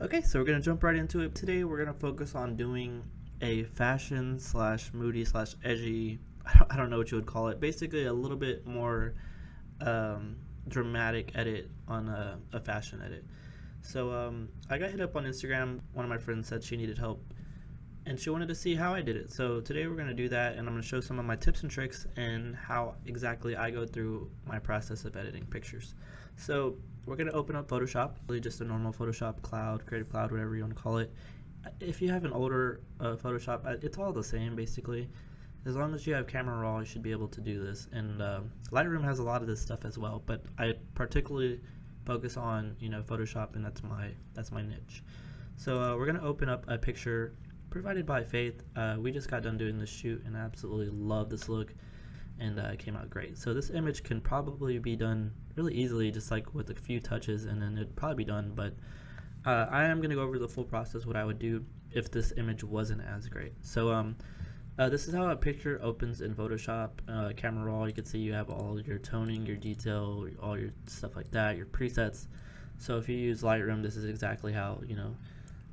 Okay, so we're gonna jump right into it. Today we're gonna focus on doing a fashion slash moody slash edgy. I don't know what you would call it. Basically, a little bit more um, dramatic edit on a fashion edit. So I got hit up on Instagram. One of my friends said she needed help, and she wanted to see how I did it. So today we're gonna do that, and I'm gonna show some of my tips and tricks and how exactly I go through my process of editing pictures. So we're going to open up Photoshop, really just a normal Photoshop Cloud, Creative Cloud, whatever you want to call it. If you have an older Photoshop, it's all the same basically. As long as you have Camera Raw, you should be able to do this. And Lightroom has a lot of this stuff as well, but I particularly focus on Photoshop, and that's my niche. So we're going to open up a picture provided by Faith. We just got done doing this shoot, and I absolutely love this look. And it came out great. So this image can probably be done really easily, just like with a few touches, and then it'd probably be done. But I am going to go over the full process, what I would do if this image wasn't as great. So this is how a picture opens in Photoshop. Camera Raw, you can see you have all your toning, your detail, all your stuff like that, your presets. So if you use Lightroom, this is exactly how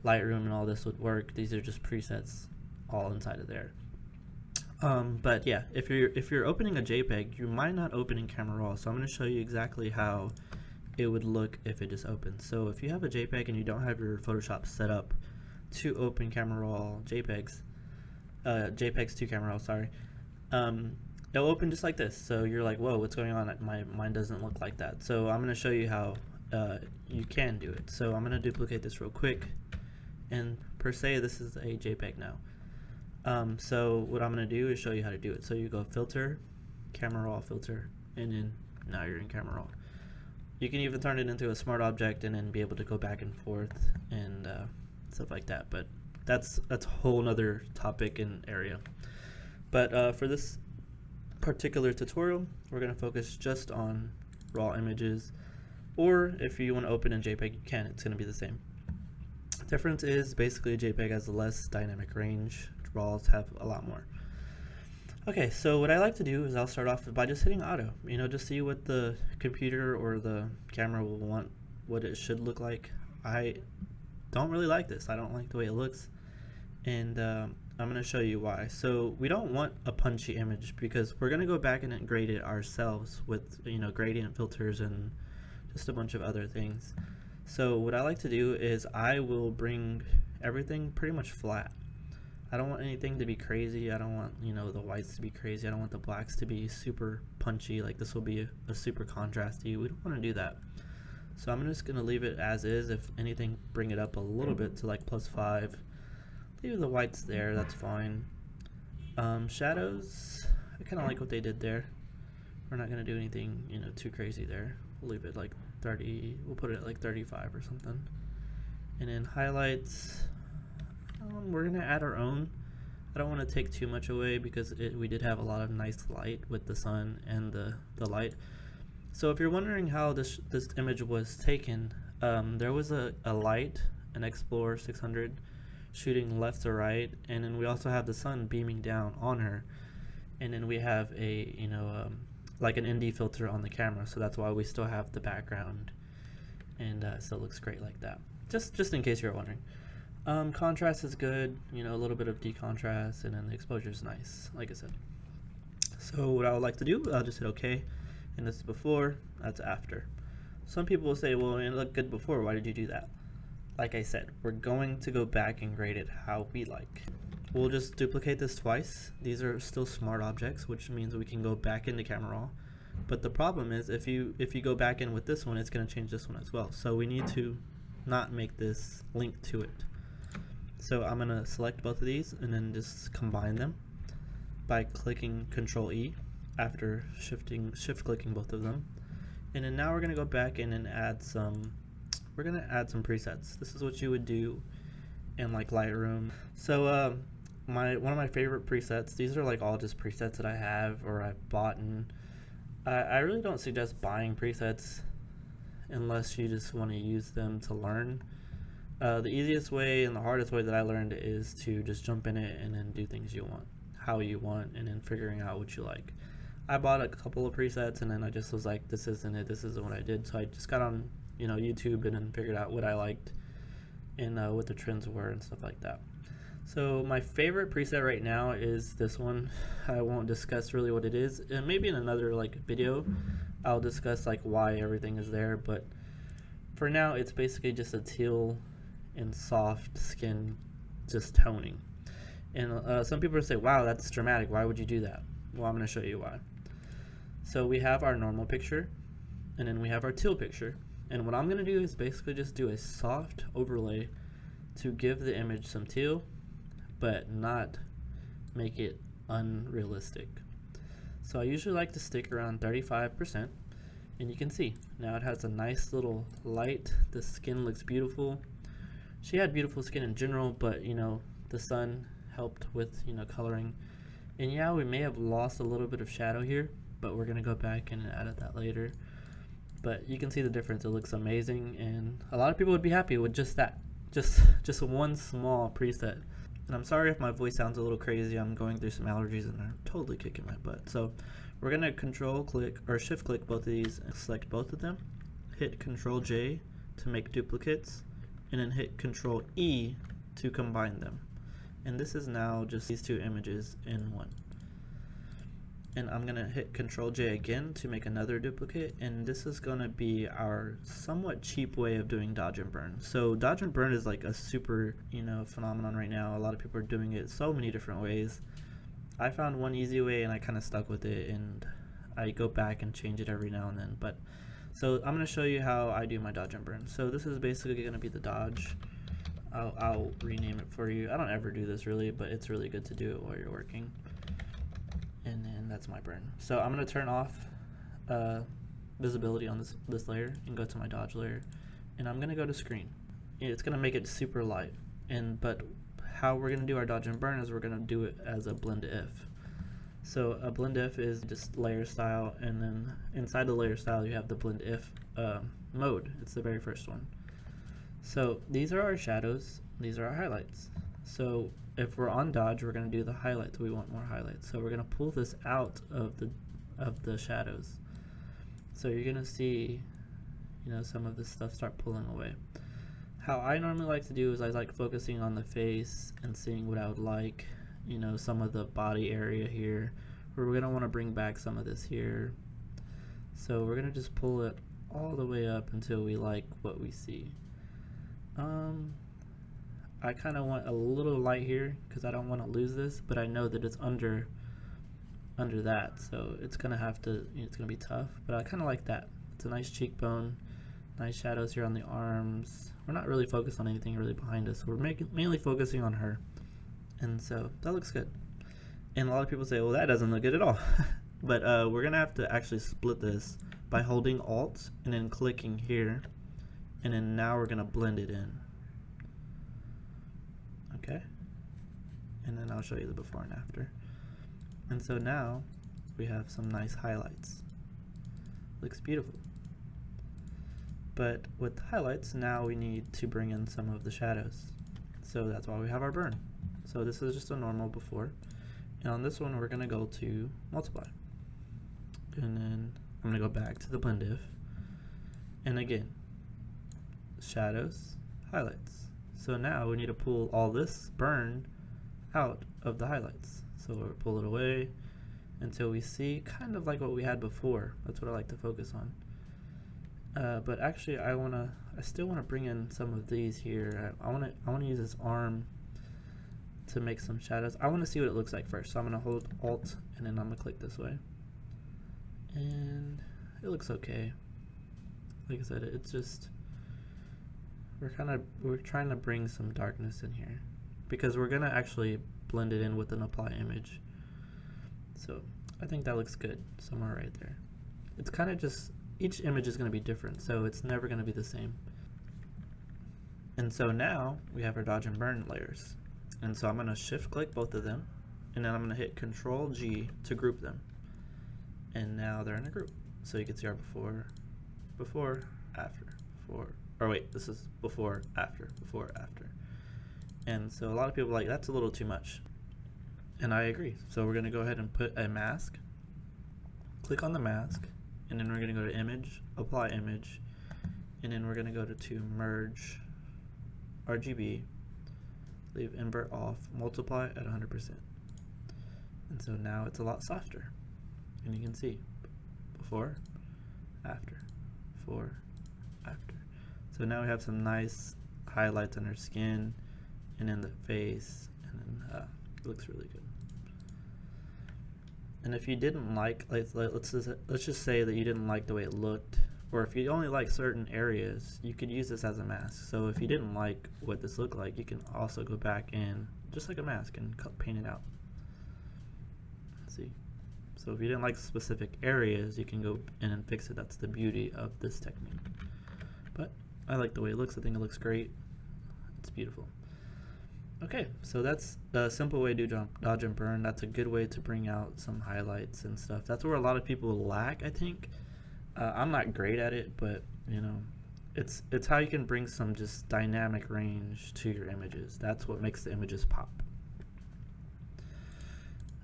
Lightroom and all this would work. These are just presets all inside of there. But yeah, if you're opening a JPEG, you might not open in Camera Raw. So I'm going to show you exactly how it would look if it just opens. So if you have a JPEG and you don't have your Photoshop set up to open Camera Raw JPEGs, JPEGs to Camera Raw, sorry, it'll open just like this. So you're like, whoa, what's going on? Mine doesn't look like that. So I'm going to show you how you can do it. So I'm going to duplicate this real quick, and per se, this is a JPEG now. So what I'm going to do is show you how to do it. So you go Filter, Camera Raw Filter, and then now you're in Camera Raw. You can even turn it into a smart object and then be able to go back and forth and stuff like that. But that's a whole nother topic and area. But for this particular tutorial, we're going to focus just on raw images. Or if you want to open in JPEG, you can. It's going to be the same. Difference is basically JPEG has less dynamic range. Raws have a lot more. Okay, so what I like to do is I'll start off by just hitting auto, just see what the computer or the camera will want, what it should look like. I don't really like this. I don't like the way it looks, and I'm going to show you why. So we don't want a punchy image because we're going to go back and grade it ourselves with gradient filters and just a bunch of other things. So what I like to do is I will bring everything pretty much flat. I don't want anything to be crazy. I don't want the whites to be crazy. I don't want the blacks to be super punchy. Like this will be a super contrasty. We don't want to do that. So I'm just going to leave it as is. If anything, bring it up a little bit to like +5. Leave the whites there. That's fine. Shadows, I kind of like what they did there. We're not going to do anything too crazy there. We'll leave it like 30. We'll put it at like 35 or something. And then highlights, we're going to add our own. I don't want to take too much away because we did have a lot of nice light with the sun and the light. So if you're wondering how this image was taken, there was a light, an Explorer 600, shooting left to right, and then we also have the sun beaming down on her, and then we have a like an ND filter on the camera, so that's why we still have the background, and so it looks great like that. Just in case you're wondering. Contrast is good, a little bit of decontrast, and then the exposure is nice, like I said. So what I would like to do, I'll just hit OK, and this is before, that's after. Some people will say, well, it looked good before, why did you do that? Like I said, we're going to go back and grade it how we like. We'll just duplicate this twice. These are still smart objects, which means we can go back into Camera Raw. But the problem is, if you go back in with this one, it's going to change this one as well. So we need to not make this link to it. So I'm going to select both of these and then just combine them by clicking Control E after shift clicking both of them. And then now we're going to go back in and add some presets. This is what you would do in like Lightroom. So one of my favorite presets, these are like all just presets that I have or I've bought, and I really don't suggest buying presets unless you just want to use them to learn. The easiest way and the hardest way that I learned is to just jump in it and then do things you want, how you want, and then figuring out what you like. I bought a couple of presets and then I just was like, this isn't it, this isn't what I did. So I just got on YouTube and then figured out what I liked and what the trends were and stuff like that. So my favorite preset right now is this one. I won't discuss really what it is, and maybe in another like video I'll discuss like why everything is there, but for now it's basically just a teal and soft skin just toning. And some people say, wow, that's dramatic, why would you do that? Well, I'm going to show you why. So we have our normal picture, and then we have our teal picture, and what I'm going to do is basically just do a soft overlay to give the image some teal but not make it unrealistic. So I usually like to stick around 35%, and you can see now it has a nice little light. The skin looks beautiful. She had beautiful skin in general, but you know, the sun helped with, you know, coloring. And yeah, we may have lost a little bit of shadow here, but we're gonna go back and edit that later. But you can see the difference. It looks amazing, and a lot of people would be happy with just that, just one small preset. And I'm sorry if my voice sounds a little crazy. I'm going through some allergies and they're totally kicking my butt. So we're going to control click or shift click both of these and select both of them. Hit Control J to make duplicates, and then hit Control E to combine them. And this is now just these two images in one. And I'm going to hit Control J again to make another duplicate, and this is going to be our somewhat cheap way of doing dodge and burn. So dodge and burn is like a super, you know, phenomenon right now. A lot of people are doing it so many different ways. I found one easy way and I kind of stuck with it, and I go back and change it every now and then. But so I'm going to show you how I do my dodge and burn. So this is basically going to be the dodge. I'll rename it for you. I don't ever do this really, but it's really good to do it while you're working. And then that's my burn. So I'm going to turn off visibility on this layer and go to my dodge layer, and I'm going to go to screen. It's going to make it super light, but how we're going to do our dodge and burn is we're going to do it as a blend if. So a blend if is just layer style, and then inside the layer style you have the blend if mode. It's the very first one. So these are our shadows, these are our highlights. So if we're on dodge, we're going to do the highlights. We want more highlights, so we're going to pull this out of the shadows. So you're going to see, you know, some of this stuff start pulling away. How I normally like to do is I like focusing on the face and seeing what I would like, you know, some of the body area here, where we're going to want to bring back some of this here. So we're going to just pull it all the way up until we like what we see. I kind of want a little light here because I don't want to lose this, but I know that it's under that, so it's gonna have to, it's gonna be tough, but I kind of like that. It's a nice cheekbone, nice shadows here on the arms. We're not really focused on anything really behind us. We're mainly focusing on her, and so that looks good. And a lot of people say, well, that doesn't look good at all. But we're gonna have to actually split this by holding Alt and then clicking here, and then now we're gonna blend it in. Okay, and then I'll show you the before and after. And so now we have some nice highlights. Looks beautiful. But with highlights, now we need to bring in some of the shadows. So that's why we have our burn. So this is just a normal before. And on this one, we're gonna go to multiply. And then I'm gonna go back to the blend if. And again, shadows, highlights. So now we need to pull all this burn out of the highlights. So we'll pull it away until we see kind of like what we had before. That's what I like to focus on. But actually, I still wanna bring in some of these here. I wanna use this arm to make some shadows. I wanna see what it looks like first. So I'm gonna hold Alt and then I'm gonna click this way, and it looks okay. Like I said, it's just, we're trying to bring some darkness in here because we're gonna actually blend it in with an apply image. So I think that looks good somewhere right there. It's kind of just, each image is gonna be different, so it's never gonna be the same. And so now we have our dodge and burn layers. And so I'm gonna shift click both of them, and then I'm gonna hit Control G to group them. And now they're in a group. So you can see our before, after, or wait, this is before, after. And so a lot of people are like, that's a little too much. And I agree. So we're gonna go ahead and put a mask, click on the mask, and then we're gonna go to image, apply image, and then we're gonna go to merge, RGB, leave invert off, multiply at 100%. And so now it's a lot softer. And you can see before, after, before, after. So now we have some nice highlights on her skin and in the face, and then it looks really good. And if you didn't like, let's just say that you didn't like the way it looked, or if you only like certain areas, you could use this as a mask. So if you didn't like what this looked like, you can also go back in just like a mask and paint it out. Let's see. So if you didn't like specific areas, you can go in and fix it. That's the beauty of this technique. But I like the way it looks. I think it looks great. It's beautiful. Okay, so that's a simple way to do dodge and burn. That's a good way to bring out some highlights and stuff. That's where a lot of people lack, I think. I'm not great at it, but you know, it's how you can bring some just dynamic range to your images. That's what makes the images pop.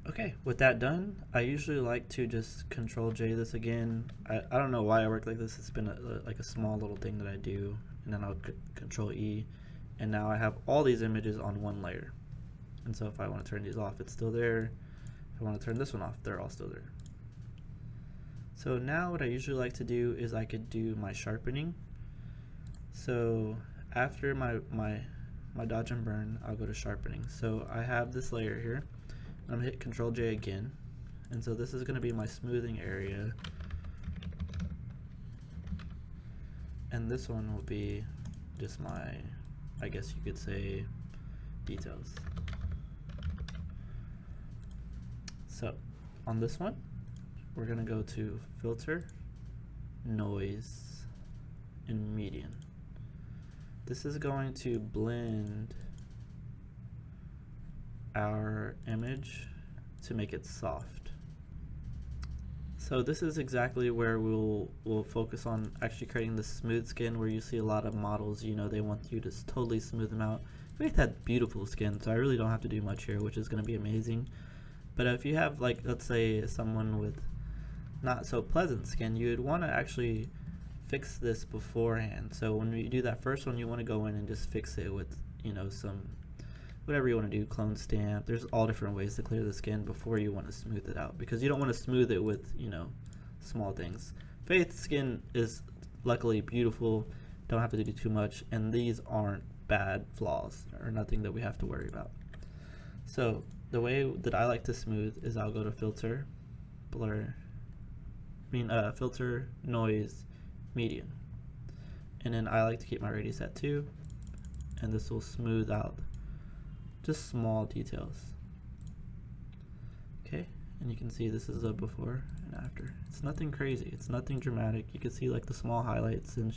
Okay, with that done, I usually like to just Control J this again. I don't know why I work like this. It's been like a small little thing that I do, and then I'll Control E. And now I have all these images on one layer. And so if I want to turn these off, it's still there. If I want to turn this one off, they're all still there. So now what I usually like to do is I could do my sharpening. So after my dodge and burn, I'll go to sharpening. So I have this layer here. I'm going to hit Control J again. And so this is going to be my smoothing area. And this one will be just my, I guess you could say, details. So on this one, we're going to go to Filter, Noise, and Median. This is going to blend our image to make it soft. So this is exactly where we'll focus on actually creating the smooth skin, where you see a lot of models, you know, they want you to totally smooth them out. Faith had beautiful skin, so I really don't have to do much here, which is going to be amazing. But if you have, like, let's say someone with not so pleasant skin, you'd want to actually fix this beforehand. So when you do that first one, you want to go in and just fix it with, you know, some whatever you want to do, clone stamp. There's all different ways to clear the skin before you want to smooth it out, because you don't want to smooth it with, you know, small things. Faith's skin is luckily beautiful, don't have to do too much, and these aren't bad flaws or nothing that we have to worry about. So the way that I like to smooth is I'll go to Filter, Blur, Filter, Noise, Median, and then I like to keep my radius at 2, and this will smooth out just small details. Okay, and you can see this is a before and after. It's nothing crazy, it's nothing dramatic. You can see like the small highlights and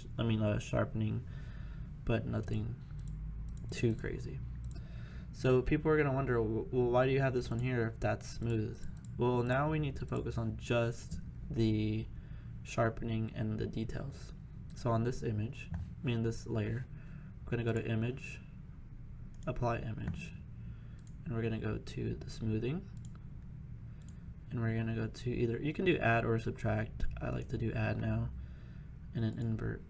sharpening, but nothing too crazy. So people are gonna wonder, well, why do you have this one here if that's smooth? Well, now we need to focus on just the sharpening and the details. So on this image, this layer, I'm gonna go to Image, Apply Image, and we're going to go to the smoothing, and we're going to go to either, you can do add or subtract. I like to do add now, and then invert.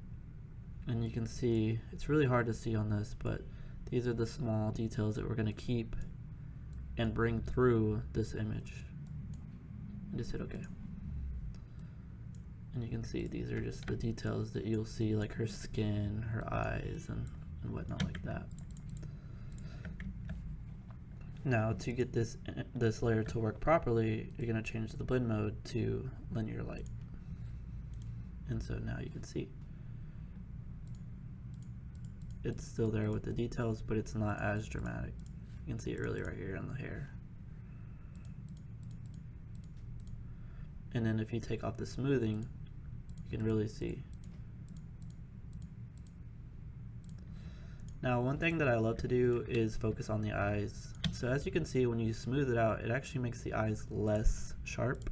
And you can see, it's really hard to see on this, but these are the small details that we're going to keep and bring through this image. And just hit OK. And you can see these are just the details that you'll see, like her skin, her eyes, and whatnot like that. Now to get this layer to work properly, you're going to change the blend mode to linear light. And so now you can see it's still there with the details, but it's not as dramatic. You can see it really right here on the hair. And then if you take off the smoothing, you can really see. Now one thing that I love to do is focus on the eyes. So as you can see, when you smooth it out, it actually makes the eyes less sharp.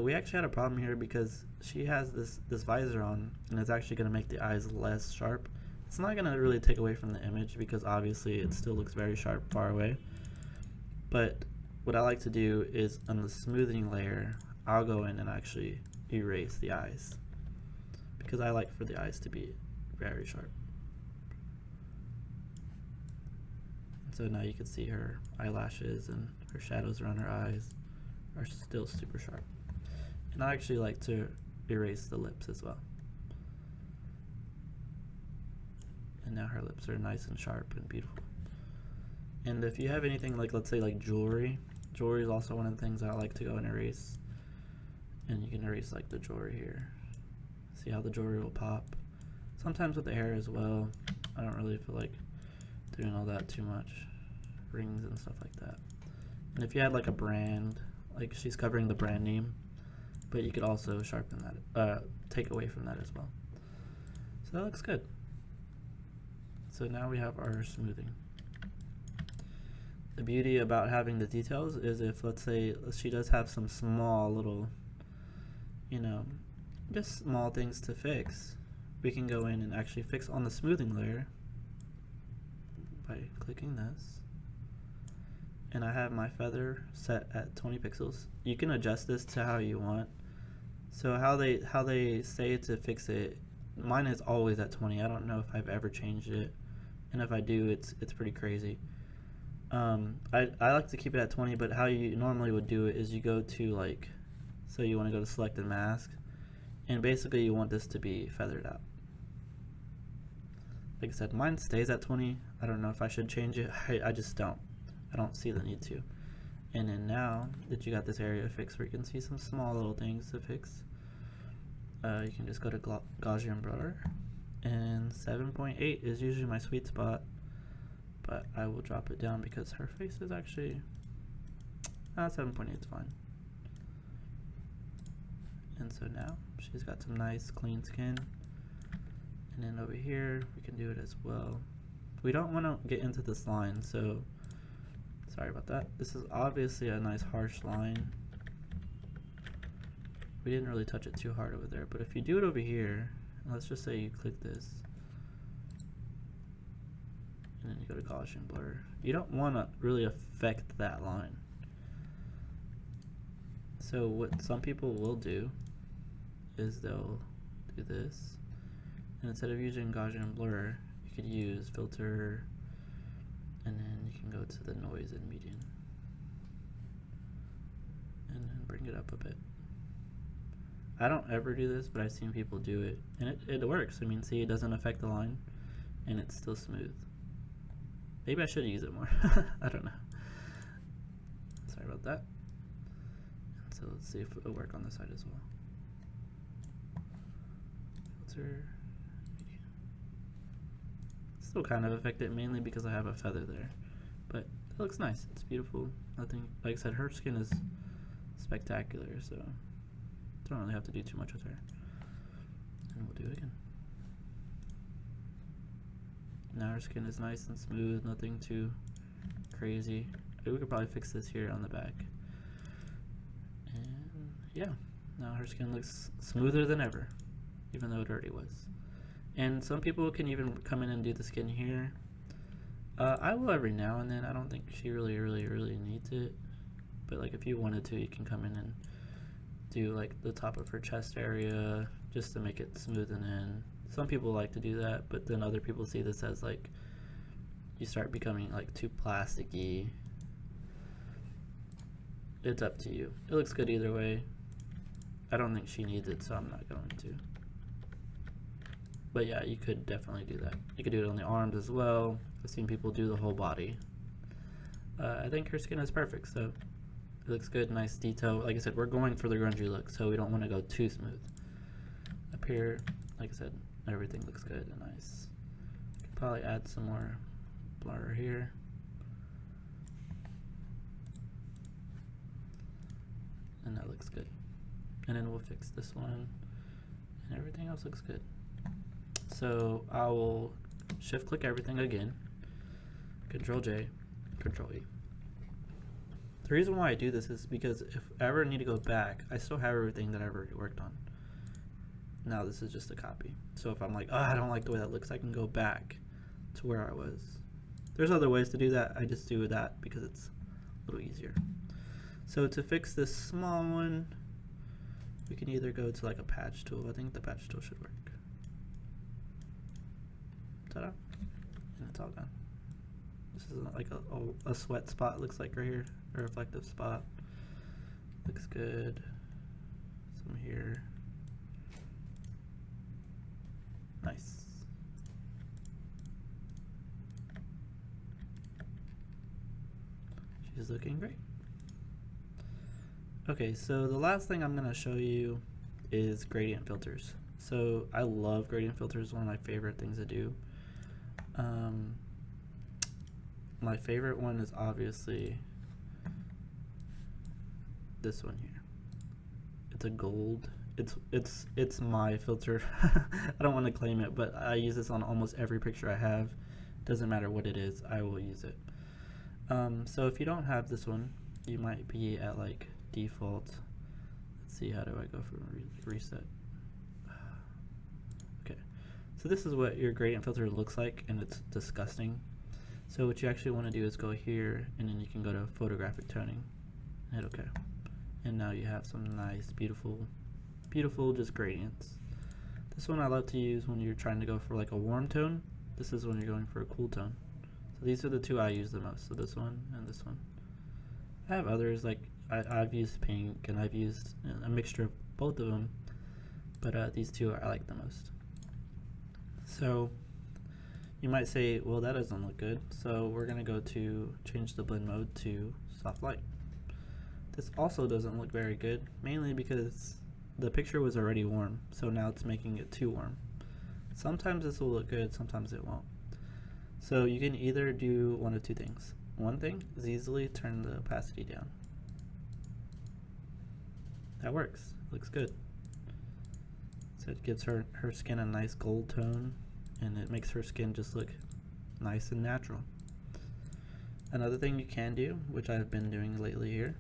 We actually had a problem here because she has this visor on, and it's actually going to make the eyes less sharp. It's not going to really take away from the image because obviously it still looks very sharp far away. But what I like to do is on the smoothing layer, I'll go in and actually erase the eyes because I like for the eyes to be very sharp. So now you can see her eyelashes and her shadows around her eyes are still super sharp. And I actually like to erase the lips as well. And now her lips are nice and sharp and beautiful. And if you have anything like, let's say like jewelry is also one of the things I like to go and erase. And you can erase like the jewelry here. See how the jewelry will pop. Sometimes with the hair as well. I don't really feel like doing all that too much. Rings and stuff like that. And if you had like a brand, like she's covering the brand name, but you could also sharpen that, take away from that as well. So that looks good. So now we have our smoothing. The beauty about having the details is if, let's say, she does have some small little, you know, just small things to fix, we can go in and actually fix on the smoothing layer by clicking this. And I have my feather set at 20 pixels. You can adjust this to how you want. So how they say to fix it, mine is always at 20. I don't know if I've ever changed it, and if I do, it's pretty crazy. I like to keep it at 20, but how you normally would do it is you go to like, so you want to go to select and mask, and basically you want this to be feathered out. Like I said, mine stays at 20. I don't know if I should change it. I just don't. I don't see the need to. And then now that you got this area fixed where you can see some small little things to fix, you can just go to Gaussian blur, and 7.8 is usually my sweet spot, but I will drop it down because her face is actually 7.8 is fine. And so now she's got some nice clean skin, and then over here we can do it as well. We don't want to get into this line, so sorry about that. This is obviously a nice harsh line. We didn't really touch it too hard over there, but if you do it over here, let's just say you click this, and then you go to Gaussian blur, you don't want to really affect that line. So what some people will do is they'll do this, and instead of using Gaussian blur, you could use filter, and then you can go to the noise and median, and then bring it up a bit. I don't ever do this, but I've seen people do it, and it works. I mean, see, it doesn't affect the line, and it's still smooth. Maybe I should use it more. I don't know. Sorry about that. And so let's see if it'll work on this side as well. Filter. Still kind of affected mainly because I have a feather there, but it looks nice. It's beautiful. Nothing, like I said, her skin is spectacular, so don't really have to do too much with her. And we'll do it again. Now her skin is nice and smooth, nothing too crazy. We could probably fix this here on the back. And yeah, now her skin looks smoother than ever, even though it already was. And some people can even come in and do the skin here. I will every now and then. I don't think she really needs it. But like if you wanted to, you can come in and do like the top of her chest area just to make it smoothen in. Some people like to do that, but then other people see this as like you start becoming like too plasticky. It's up to you. It looks good either way. I don't think she needs it, so I'm not going to. But yeah, you could definitely do that. You could do it on the arms as well. I've seen people do the whole body. I think her skin is perfect, so it looks good, nice detail. Like I said, we're going for the grungy look, so we don't want to go too smooth. Up here, like I said, everything looks good and nice. Could probably add some more blur here. And that looks good. And then we'll fix this one, and everything else looks good. So I will shift click everything again, Control J, Control E. The reason why I do this is because if I ever need to go back, I still have everything that I've already worked on. Now this is just a copy. So if I'm like, oh, I don't like the way that looks, I can go back to where I was. There's other ways to do that. I just do that because it's a little easier. So to fix this small one, we can either go to like a patch tool. I think the patch tool should work. Ta-da. And it's all done. This is like a sweat spot, looks like right here, a reflective spot. Looks good. Some here. Nice. She's looking great. Okay, so the last thing I'm going to show you is gradient filters. So I love gradient filters, one of my favorite things to do. My favorite one is obviously this one here. It's a gold. It's my filter. I don't want to claim it, but I use this on almost every picture I have. Doesn't matter what it is, I will use it. So if you don't have this one, you might be at like default. Let's see, how do I go for reset? Okay, so this is what your gradient filter looks like, and it's disgusting. So what you actually want to do is go here, and then you can go to photographic toning, hit OK, and now you have some nice, beautiful just gradients. This one I love to use when you're trying to go for like a warm tone. This is when you're going for a cool tone. So these are the two I use the most. So this one and this one. I have others, like I've used pink, and I've used a mixture of both of them, but these two I like the most. So you might say, well, that doesn't look good, so we're going to go to change the blend mode to soft light. This also doesn't look very good, mainly because the picture was already warm, so now it's making it too warm. Sometimes this will look good, sometimes it won't. So you can either do one of two things. One thing is easily turn the opacity down. That works, looks good. So it gives her skin a nice gold tone, and it makes her skin just look nice and natural. Another thing you can do, which I've been doing lately here,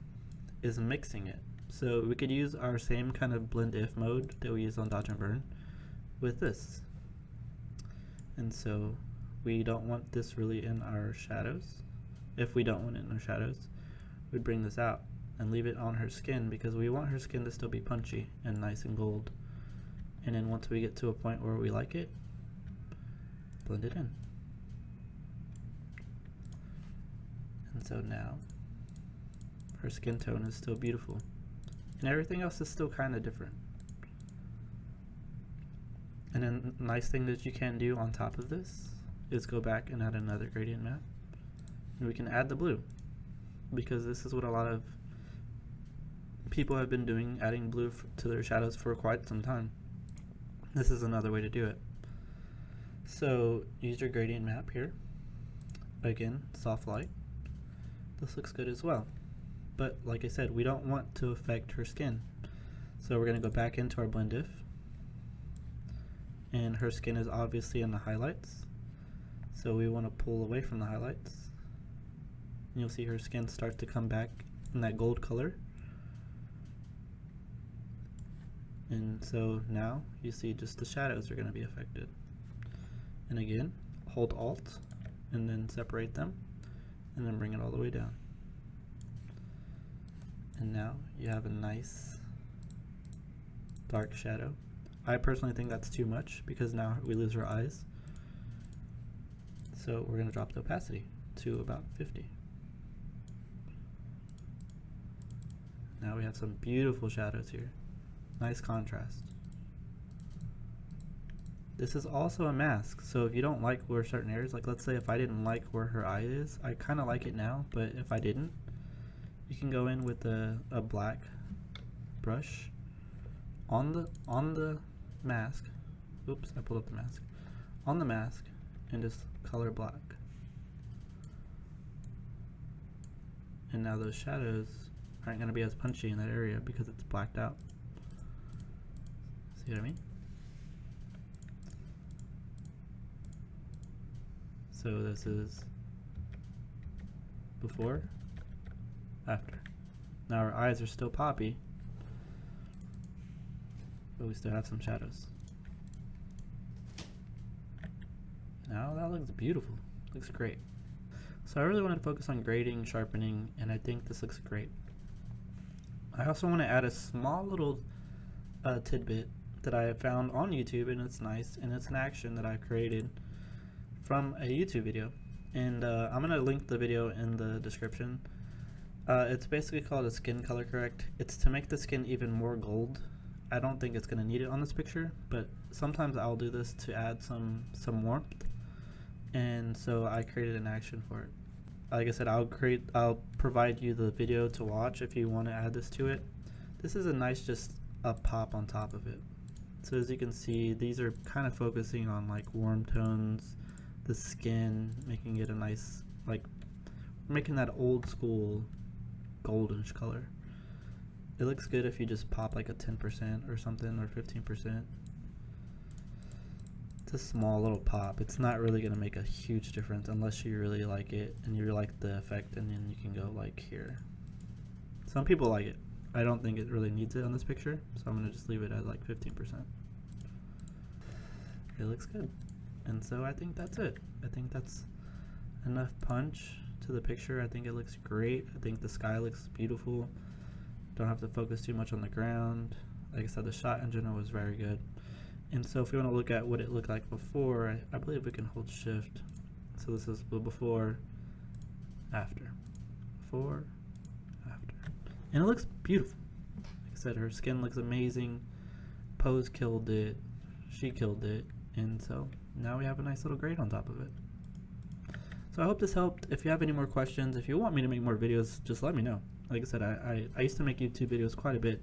is mixing it. So we could use our same kind of blend if mode that we use on Dodge and Burn with this. And so we don't want this really in our shadows. If we don't want it in our shadows, we'd bring this out and leave it on her skin, because we want her skin to still be punchy and nice and gold. And then once we get to a point where we like it, blend it in. And so now her skin tone is still beautiful, and everything else is still kind of different. And then nice thing that you can do on top of this is go back and add another gradient map, and we can add the blue, because this is what a lot of people have been doing, adding blue to their shadows for quite some time. This is another way to do it. So use your gradient map here. Again, soft light. This looks good as well. But like I said, we don't want to affect her skin. So we're going to go back into our blend if. And her skin is obviously in the highlights. So we want to pull away from the highlights. And you'll see her skin start to come back in that gold color. And so now you see just the shadows are going to be affected. And again, hold Alt and then separate them, and then bring it all the way down. And now you have a nice dark shadow. I personally think that's too much, because now we lose our eyes. So we're going to drop the opacity to about 50. Now we have some beautiful shadows here. Nice contrast. This is also a mask, so if you don't like where certain areas, like let's say if I didn't like where her eye is, I kind of like it now, but if I didn't, you can go in with a black brush on the mask. Oops, I pulled up the mask. On the mask, and just color black. And now those shadows aren't going to be as punchy in that area because it's blacked out. See what I mean? So this is before, after. Now our eyes are still poppy, but we still have some shadows. Now that looks beautiful, looks great. So I really wanted to focus on grading, sharpening, and I think this looks great. I also want to add a small little tidbit that I found on YouTube, and it's nice, and it's an action that I created from a YouTube video, and I'm gonna link the video in the description. It's basically called a skin color correct. It's to make the skin even more gold. I don't think it's gonna need it on this picture, but sometimes I'll do this to add some warmth, and so I created an action for it. Like I said, I'll provide you the video to watch if you want to add this to it. This is a nice just a pop on top of it. So as you can see, these are kind of focusing on like warm tones, the skin, making it a nice, like, making that old school goldenish color. It looks good if you just pop like a 10% or something, or 15%. It's a small little pop. It's not really going to make a huge difference unless you really like it and you like the effect, and then you can go like here. Some people like it. I don't think it really needs it on this picture, so I'm going to just leave it at like 15%. It looks good. And so I think that's it. I think that's enough punch to the picture. I think it looks great. I think the sky looks beautiful. Don't have to focus too much on the ground. Like I said, the shot in general was very good. And so if you want to look at what it looked like before, I believe we can hold shift. So this is before, after. Before, after. And it looks beautiful. Like I said, her skin looks amazing. Pose killed it. She killed it. And so now we have a nice little grade on top of it. So I hope this helped. If you have any more questions, if you want me to make more videos, just let me know. Like I said, I used to make YouTube videos quite a bit.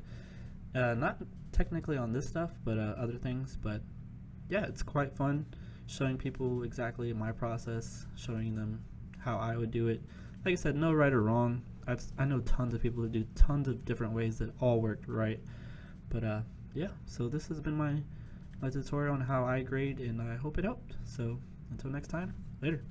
Not technically on this stuff, but other things. But yeah, it's quite fun showing people exactly my process, showing them how I would do it. Like I said, no right or wrong. I know tons of people who do tons of different ways that all worked right. But yeah, so this has been my tutorial on how I grade, and I hope it helped. So until next time, later.